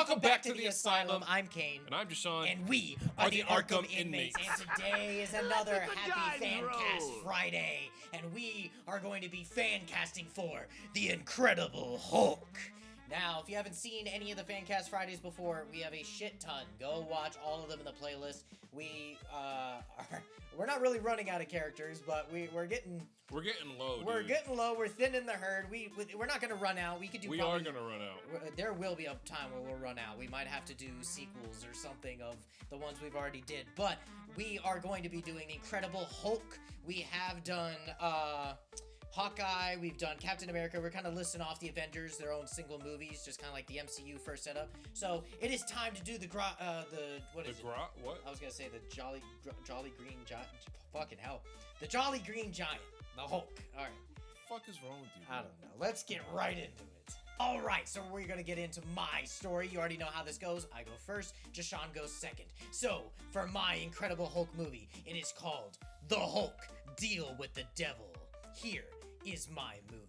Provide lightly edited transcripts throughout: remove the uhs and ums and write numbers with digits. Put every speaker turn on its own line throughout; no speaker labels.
welcome back to the Asylum.
I'm Kane.
And I'm Jasean.
And we are the Arkham Inmates. And today is another Happy Fancast Friday. And we are going to be fan casting for The Incredible Hulk. Now, if you haven't seen any of the Fancast Fridays before, we have a shit ton. Go watch all of them in the playlist. We're not really running out of characters, but we're getting
low.
We're getting low. We're thin in the herd. We're not gonna run out. We could do.
We are gonna run out.
There will be a time where we'll run out. We might have to do sequels or something of the ones we've already did. But we are going to be doing the Incredible Hulk. We have done Hawkeye, we've done Captain America. We're kind of listing off the Avengers, their own single movies, just kind of like the MCU first setup. So it is time to do the What? I was gonna say the Jolly Green Giant. Fucking hell, the Jolly Green Giant, the Hulk. All right.
What the fuck is wrong with you?
I don't know. Let's get right into it. All right, so we're gonna get into my story. You already know how this goes. I go first. Jasean goes second. So for my Incredible Hulk movie, it is called The Hulk: Deal with the Devil. Here is my movie.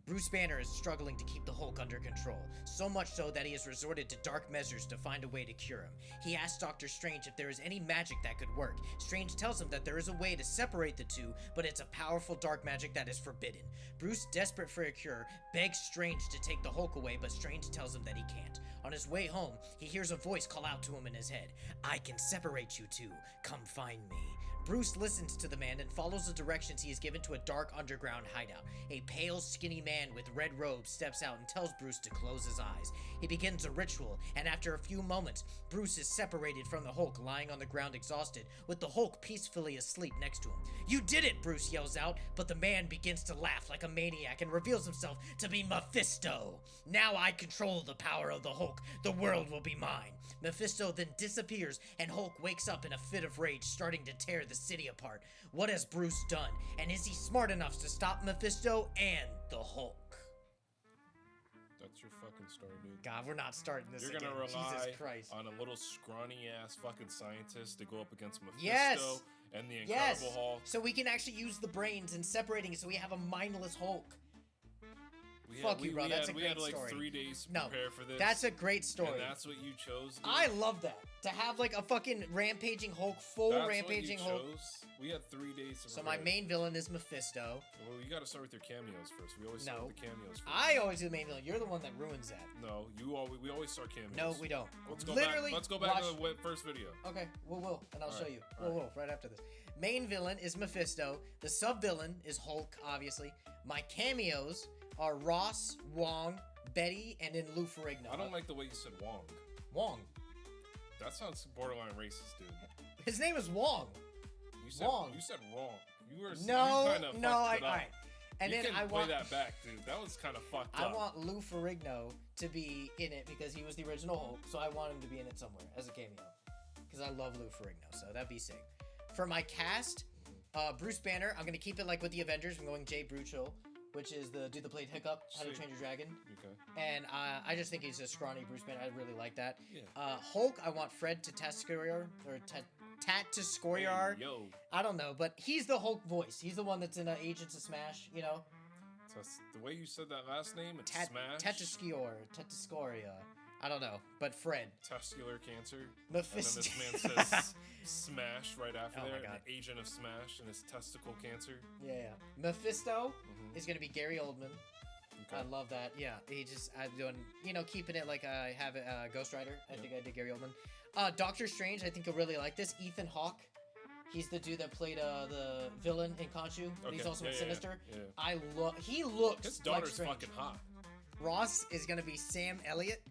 Bruce Banner is struggling to keep the Hulk under control, so much so that he has resorted to dark measures to find a way to cure him. He asks Doctor Strange if there is any magic that could work. Strange tells him that there is a way to separate the two, but it's a powerful dark magic that is forbidden. Bruce, desperate for a cure, begs Strange to take the Hulk away, but Strange tells him that he can't. On his way home, he hears a voice call out to him in his head, "I can separate you two. Come find me." Bruce listens to the man and follows the directions he is given to a dark underground hideout. A pale, skinny man with red robes steps out and tells Bruce to close his eyes. He begins a ritual, and after a few moments, Bruce is separated from the Hulk, lying on the ground exhausted, with the Hulk peacefully asleep next to him. "You did it!" Bruce yells out, but the man begins to laugh like a maniac and reveals himself to be Mephisto. "Now I control the power of the Hulk. The world will be mine." Mephisto then disappears, and Hulk wakes up in a fit of rage, starting to tear the city apart. What has Bruce done? And is he smart enough to stop Mephisto and the Hulk?
That's your fucking story, dude.
God, we're not starting this
You're
again.
gonna rely
Jesus Christ.
on a little scrawny ass fucking scientist to go up against Mephisto
Yes!
and the Incredible Hulk.
So we can actually use the brains and separating it so we have a mindless Hulk. Fuck you, bro. That's a great story.
We had like 3 days to prepare for this.
That's a great story.
And that's what you chose, dude?
I love that. To have like a fucking rampaging Hulk, rampaging Hulk.
We had 3 days to prepare.
So my main villain is Mephisto.
Well, you gotta start with your cameos first. We always start with the cameos first.
I always do the main villain. You're the one that ruins that.
No, we always start cameos.
No, we don't.
Let's go back to the first video.
Okay, we'll, and I'll show you. We'll, right after this. Main villain is Mephisto. The sub-villain is Hulk, obviously. My cameos are Ross, Wong, Betty, and then Lou Ferrigno.
I don't like the way you said Wong.
Wong.
That sounds borderline racist, dude.
His name is Wong.
You said wrong. You were
all right. And
you
then I
play that back, dude. That was kind of fucked up.
I want Lou Ferrigno to be in it because he was the original Hulk, so I want him to be in it somewhere as a cameo. Because I love Lou Ferrigno, so that'd be sick. For my cast, Bruce Banner, I'm gonna keep it like with the Avengers. I'm going Jay Bruchel, which is the dude that played Hiccup, How to Train Your Dragon. Okay. And I just think he's a scrawny Bruce Banner. I really like that. Yeah. Hulk, I want Fred Tatasciore, or Tatasciore.
Hey, yo.
I don't know, but he's the Hulk voice. He's the one that's in Agents of Smash, you know?
The way you said that last name, it's Smash.
Tatasciore. I don't know, but Fred.
Testicular cancer.
Mephisto.
And then this man says Smash right after there.
My God.
An agent of Smash and his testicle cancer.
Yeah. Mephisto is going to be Gary Oldman.
Okay.
I love that. Yeah, I'm doing, keeping it like I have it, Ghost Rider. I think I did Gary Oldman. Doctor Strange, I think you'll really like this. Ethan Hawke. He's the dude that played the villain in Khonshu, but he's also in Sinister. Yeah. He looks
his daughter's
like
fucking hot.
Ross is going to be Sam Elliott.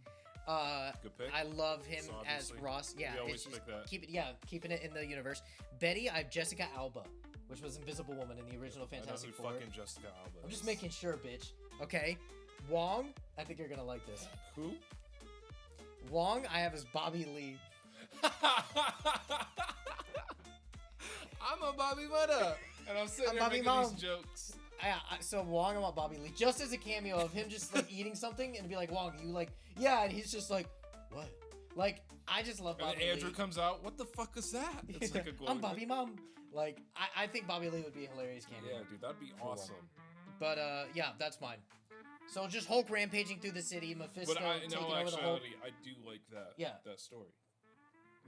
Good pick.
I love him as Ross. Yeah,
we always pick that.
Keeping it in the universe. Betty, I have Jessica Alba, which was Invisible Woman in the original Fantastic Four.
Fucking Jessica Alba.
I'm just making sure, bitch. Okay, Wong, I think you're gonna like this.
Who?
Wong, I have as Bobby Lee.
I'm a Bobby Mudda, and I'm sitting there making these jokes.
So Wong, I want Bobby Lee, just as a cameo of him just like eating something and be like, Wong, you like, yeah, and he's just like, what? Like, I just love Bobby Lee.
And Andrew comes out, what the fuck is that? It's like a
I'm Bobby Mom. Like, I think Bobby Lee would be a hilarious cameo.
Yeah, dude, that'd be awesome.
But yeah, that's mine. So just Hulk rampaging through the city, Mephisto
But in
taking
all
over the Hulk.
actuality, I do like that.
Yeah.
That story.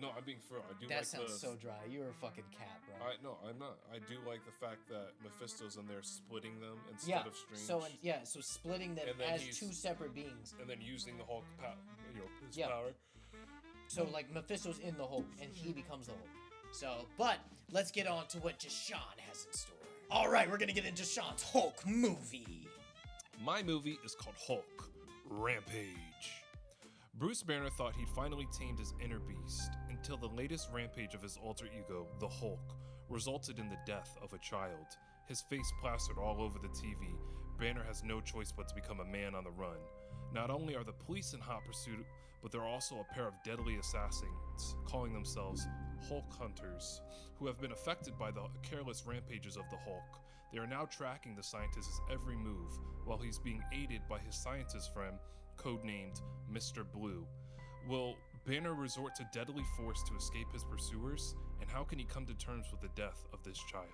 No, I'm being for real. I do
That
like
sounds so dry. You're a fucking cat, bro.
No, I'm not. I do like the fact that Mephisto's in there splitting them instead of Strange.
So splitting them as two separate beings.
And then using the Hulk, his power.
So like Mephisto's in the Hulk, and he becomes the Hulk. So, but let's get on to what Jasean has in store. All right, we're gonna get into Sean's Hulk movie.
My movie is called Hulk Rampage. Bruce Banner thought he'd finally tamed his inner beast until the latest rampage of his alter ego, the Hulk, resulted in the death of a child. His face plastered all over the TV, Banner has no choice but to become a man on the run. Not only are the police in hot pursuit, but there are also a pair of deadly assassins, calling themselves Hulk Hunters, who have been affected by the careless rampages of the Hulk. They are now tracking the scientist's every move, while he's being aided by his scientist friend, codenamed Mr. Blue. Will Banner resort to deadly force to escape his pursuers? And how can he come to terms with the death of this child?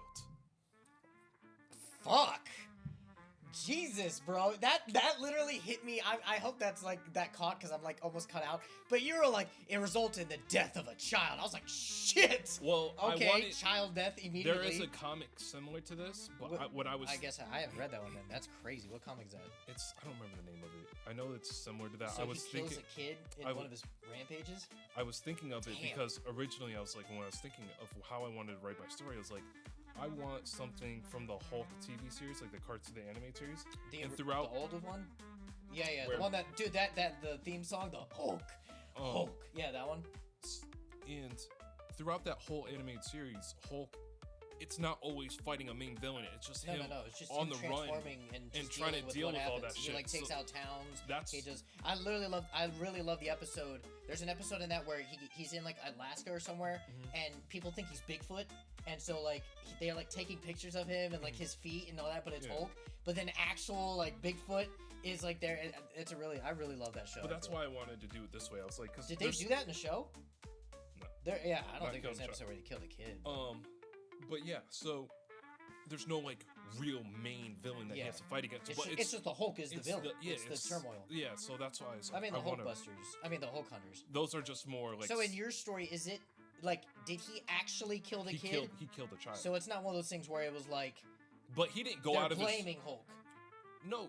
Fuck! Jesus, bro. That literally hit me. I hope that's like that caught because I'm like almost cut out. But you were like, it resulted in the death of a child. I was like, shit.
Well,
okay, child death immediately.
There is a comic similar to this, but
I guess I haven't read that one. Then that's crazy. What comic is that?
I don't remember the name of it. I know it's similar to that.
So he kills a kid in one of his rampages.
I was thinking of it because originally I was like, when I was thinking of how I wanted to write my story, I was like, I want something from the Hulk TV series, like the cartoon, the anime series.
The older one? Yeah, the one that, dude, the theme song, the Hulk. Hulk. Yeah, that one.
And throughout that whole animated series, Hulk, it's not always fighting a main villain. It's just him
it's just
on
him
the run
and
trying to deal with all that shit.
He like takes out towns. I really love the episode. There's an episode in that where he's in like Alaska or somewhere, and people think he's Bigfoot. And so, like, they're, like, taking pictures of him and, like, his feet and all that, but it's Hulk. But then actual, like, Bigfoot is, like, there. I really love that show.
But that's why I wanted to do it this way. I was like,
did they do that in the show?
No.
I don't think there's an episode where they killed a kid.
But yeah, so there's no, like, real main villain that he has to fight against.
It's just the Hulk is the villain. It's the turmoil.
Yeah, so that's why
the Hulk Hunters.
Those are just more, like...
So in your story, is it... Like, did he actually kill the kid?
He killed the child.
So it's not one of those things where it was like...
But he didn't go out of
They're blaming Hulk.
No,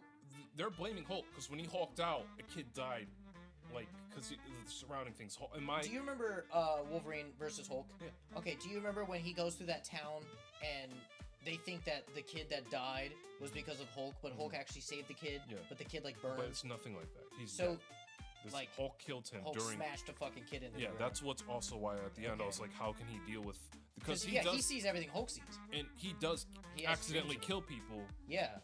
they're blaming Hulk, because when he hulked out, a kid died, like, because the surrounding things.
Do you remember Wolverine versus Hulk?
Yeah.
Okay, do you remember when he goes through that town and they think that the kid that died was because of Hulk, but Hulk actually saved the kid, but the kid, like, burned?
But it's nothing like that. He's dead. Like Hulk killed him
Hulk smashed a fucking kid in the ground.
That's what's also why at the end I was like, how can he deal with...
Because he sees everything Hulk sees.
And he does accidentally kill people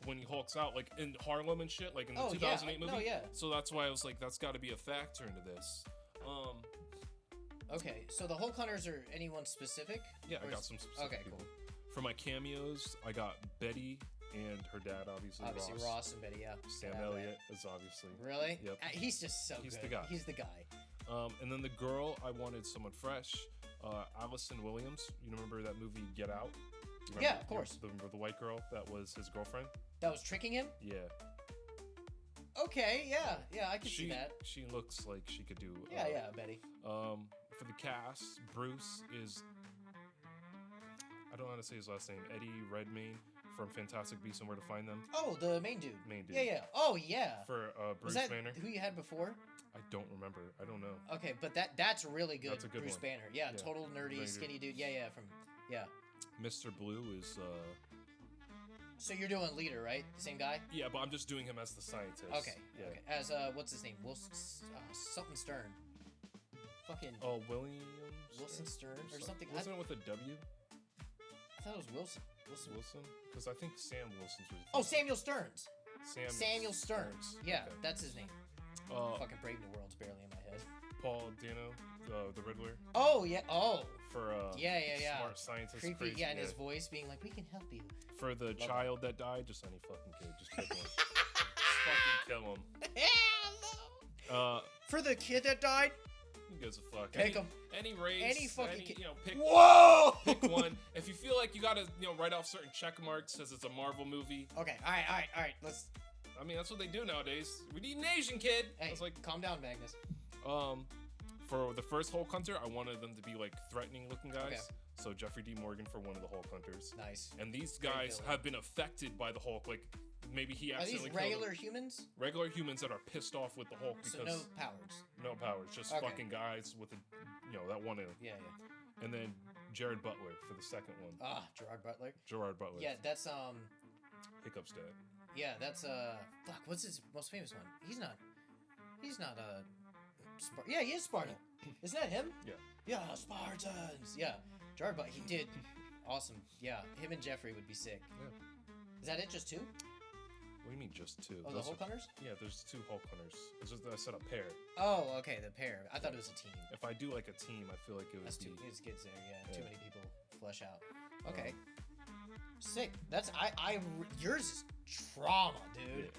when he hulks out, like in Harlem and shit, like in the 2008 movie.
Oh, yeah.
So that's why I was like, that's got to be a factor into this.
Okay, so the Hulk Hunters are anyone specific?
Yeah, I got some specific people. Cool. For my cameos, I got Betty and her dad, obviously
Ross and Betty, yeah.
Sam Elliott is obviously.
Really?
Yep.
He's just so
He's
good.
the guy.
He's the guy.
And then the girl, I wanted someone fresh. Allison Williams. You remember that movie Get Out?
Yeah, of course.
The white girl that was his girlfriend?
That was tricking him?
Yeah.
Okay, yeah, I can see that.
She looks like she could do...
Yeah, Betty.
For the cast, Bruce is... I don't know how to say his last name. Eddie Redmayne from Fantastic Beasts and Where to Find Them.
Oh, the main dude.
Main dude.
Yeah. Oh, yeah.
For Bruce Banner.
Who you had before?
I don't remember. I don't know.
Okay, but that's really good.
That's a good
Bruce
one.
Banner. Yeah, total nerdy, skinny dude. Yeah.
Mr. Blue is...
So you're doing Leader, right? The same guy?
Yeah, but I'm just doing him as the scientist.
Okay.
Yeah.
Okay. As what's his name? Something Stern. Fucking.
Oh, William.
Wilson Stern or something.
Wasn't it with a W?
I thought it was Wilson.
Wilson? Because I think Sam Wilson's was...
Oh, Samuel Stearns.
Samuel
Stearns. Yeah,
okay.
That's his name. Fucking Brave New World's barely in my head.
Paul Dano, the Riddler.
Oh, yeah. Oh.
For smart scientist.
Creepy,
crazy,
yeah, and his voice being like, we can help you.
For the child that died, just any fucking kid. Just pick one. Just fucking kill him.
Yeah, for the kid that died?
Who gives a fuck?
Pick him.
Any race,
any fucking kid.
Pick.
Whoa!
Pick one. If you feel like you gotta, write off certain check marks as it's a Marvel movie.
Okay. All right. Let's.
I mean, that's what they do nowadays. We need an Asian kid.
Hey,
I was like,
calm down, Magnus.
For the first Hulk Hunter, I wanted them to be like threatening looking guys.
Okay.
So Jeffrey D. Morgan for one of the Hulk Hunters.
Nice.
And these
Great
guys
villain.
have been affected by the Hulk. Like maybe he
Are
accidentally
these regular humans?
regular humans that are pissed off with the Hulk because
So no powers.
no powers, just
Okay.
fucking guys with that one in.
Yeah.
And then Jared Butler for the second one.
Ah, Gerard Butler.
Gerard Butler.
Yeah, that's
Hiccup's dad.
Yeah, that's fuck. What's his most famous one? He's not yeah, he is Spartan. Isn't that him?
Yeah.
Yeah, Spartans. Yeah, Gerard Butler. He did awesome. Yeah, him and Jeffrey would be sick.
Yeah.
Is that it? Just two?
What do you mean just two?
Oh, the
Those
Hulk
are-
Hunters?
Yeah, there's two Hulk Hunters. It's just that I said a pair.
Oh, okay, the pair. I thought it was a team.
If I do like a team, I feel like it would
That's
be.
too. It's kids there. Yeah,
Yeah.
too many people flesh out. Okay. Sick. That's yours is trauma, dude.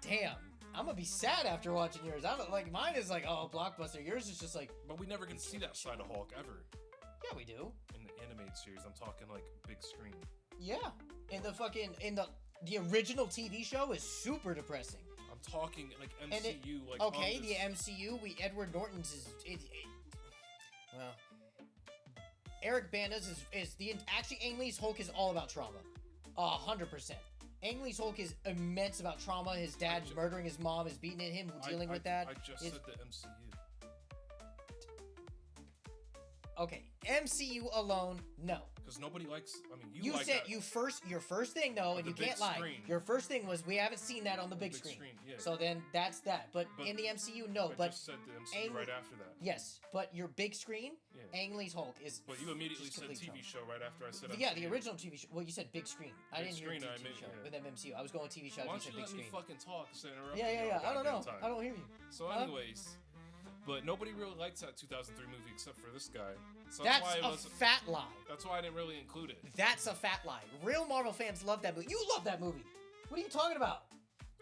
Damn. I'm gonna be sad after watching yours. I don't like mine is like, oh, blockbuster. Yours is just like,
But we never get to see that side of Hulk ever.
yeah, we do.
In the animated series, I'm talking like big screen.
Yeah. In the original TV show is super depressing.
I'm talking like
And
MCU, like
Okay,
on
the
this-
MCU, Edward Norton's is well, Eric Bana's is actually Ang Lee's Hulk is all about trauma, 100%. Ang Lee's Hulk is immense about trauma. His dad murdering his mom, is beating at him, dealing with that.
I just
His-
said the MCU.
Okay, MCU alone, no.
Because nobody likes. I mean,
You
like
said
that.
your first thing though, and
The
you
big
can't lie.
screen.
Your first thing was we haven't seen that on the big screen.
Yeah.
So then that's that. But
But
in the MCU, no.
I
But
just said the MCU
Ang-
right after that.
yes, but your big screen,
Yeah.
Ang Lee's Hulk is.
But you immediately
just
said
complete
TV
trauma.
show right after I said
Yeah,
MCU.
the original TV show. Well, you said big screen. I
Big
didn't hear
screen, I
TV
meant-
show
yeah.
with them MCU. I was going TV show.
Why
You
don't
said
you
big
let me
screen.
fucking talk instead of interrupting
Yeah.
me all
I don't know.
goddamn time?
I don't hear you.
So,
Huh?
anyways, but nobody really likes that 2003 movie except for this guy. So
That's
why it
a
wasn't.
fat lie.
That's why I didn't really include it.
That's a fat lie. Real Marvel fans love that movie. You love that movie. What are you talking about?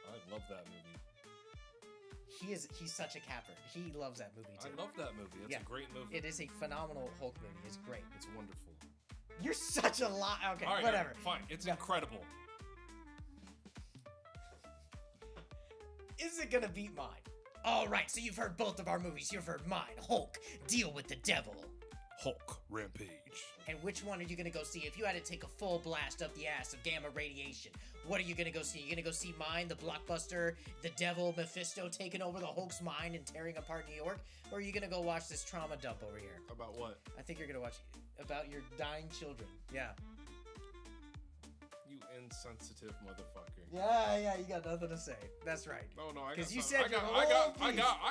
I love that movie.
He's such a capper. He loves that movie too.
I love that movie. It's
Yeah.
a great movie.
It is a phenomenal Hulk movie. It's great.
It's wonderful.
You're such a lie. Okay,
All right,
whatever.
fine. It's
Yeah.
incredible.
Is it gonna beat mine? All right. So you've heard both of our movies. You've heard mine. Hulk, Deal with the Devil.
Hulk Rampage.
And which one are you gonna go see? If you had to take a full blast up the ass of gamma radiation, what are you gonna go see? You gonna go see mine, the blockbuster, the devil Mephisto taking over the Hulk's mind and tearing apart New York? Or are you gonna go watch this trauma dump over here?
About what?
I think you're gonna watch about your dying children. Yeah.
You insensitive motherfucker.
Yeah, you got nothing to say. That's right.
No, I got
'Cause you
something.
said your whole
I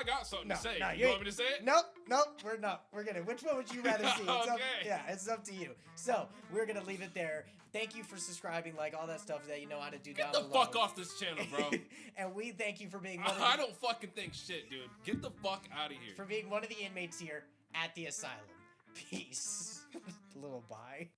got something
No,
to say.
no,
you want me to say it?
Nope, we're not. We're gonna. Which one would you rather see? It's up,
Okay.
yeah, it's up to you. So we're gonna leave it there. Thank you for subscribing, like all that stuff that you know how to do
Get
down
the
below.
fuck off this channel, bro.
And we thank you for being one of
I
the,
don't fucking think shit, dude. Get the fuck out of here.
for being one of the inmates here at the asylum. Peace. Little bye.